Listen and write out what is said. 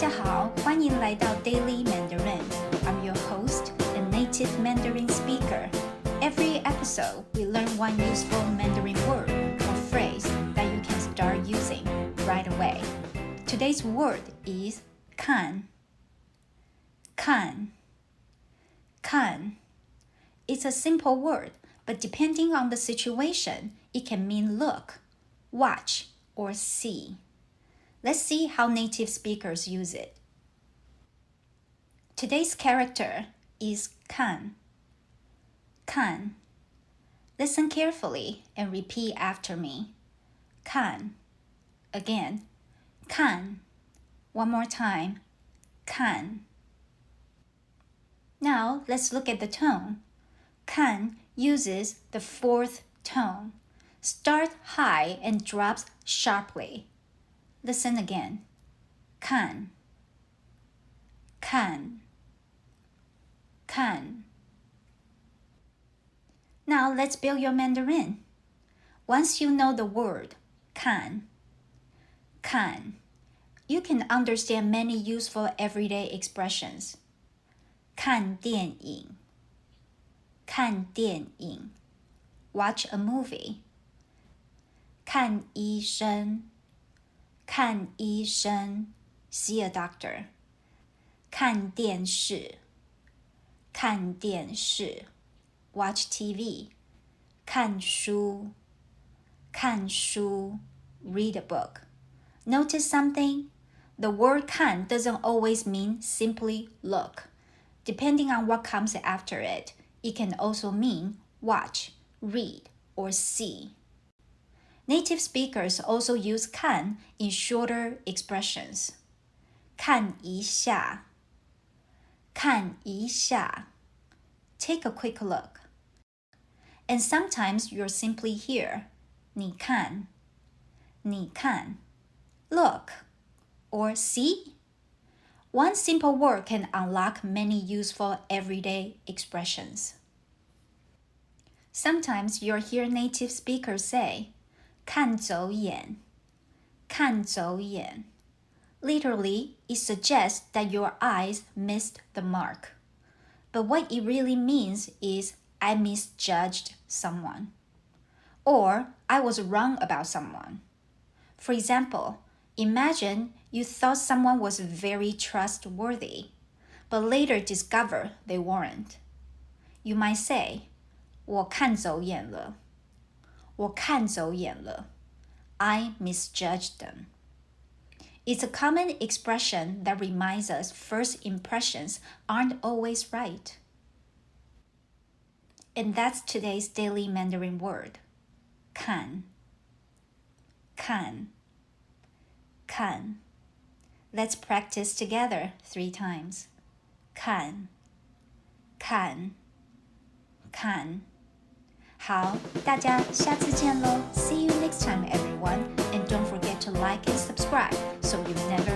家好，欢迎来到 Daily Mandarin. I'm your host, a native Mandarin speaker. Every episode, we learn one useful Mandarin word or phrase that you can start using right away. Today's word is 看. 看. 看. It's a simple word, but depending on the situation, it can mean look, watch, or see. Let's see how native speakers use it. Today's character is 看. 看. Listen carefully and repeat after me. 看. Again. 看. One more time. 看. Now, let's look at the tone. 看 uses the fourth tone. Starts high and drops sharply. Listen again. 看. 看. 看. Now let's build your Mandarin. Once you know the word 看, 看, you can understand many useful everyday expressions. 看电影, 看电影, watch a movie. 看医生, 看医生, see a doctor. 看电视, 看电视, watch TV. 看书, 看书, read a book. Notice something? The word 看 doesn't always mean simply look. Depending on what comes after it, it can also mean watch, read, or see. Native speakers also use 看 in shorter expressions. 看一下, 看一下, take a quick look. And sometimes you're simply here, 你看, 你看, look, or see. One simple word can unlock many useful everyday expressions. Sometimes you'll hear native speakers say, 看走眼, 看走眼. Literally, it suggests that your eyes missed the mark. But what it really means is, I misjudged someone. Or, I was wrong about someone. For example, imagine you thought someone was very trustworthy, but later discover they weren't. You might say, 我看走眼了. 我看走眼了. I misjudged them. It's a common expression that reminds us first impressions aren't always right. And that's today's daily Mandarin word. 看. 看. 看. Let's practice together 3 times. 看. 看. 看. 好，大家下次见咯。See you next time, everyone. And don't forget to like and subscribe so you never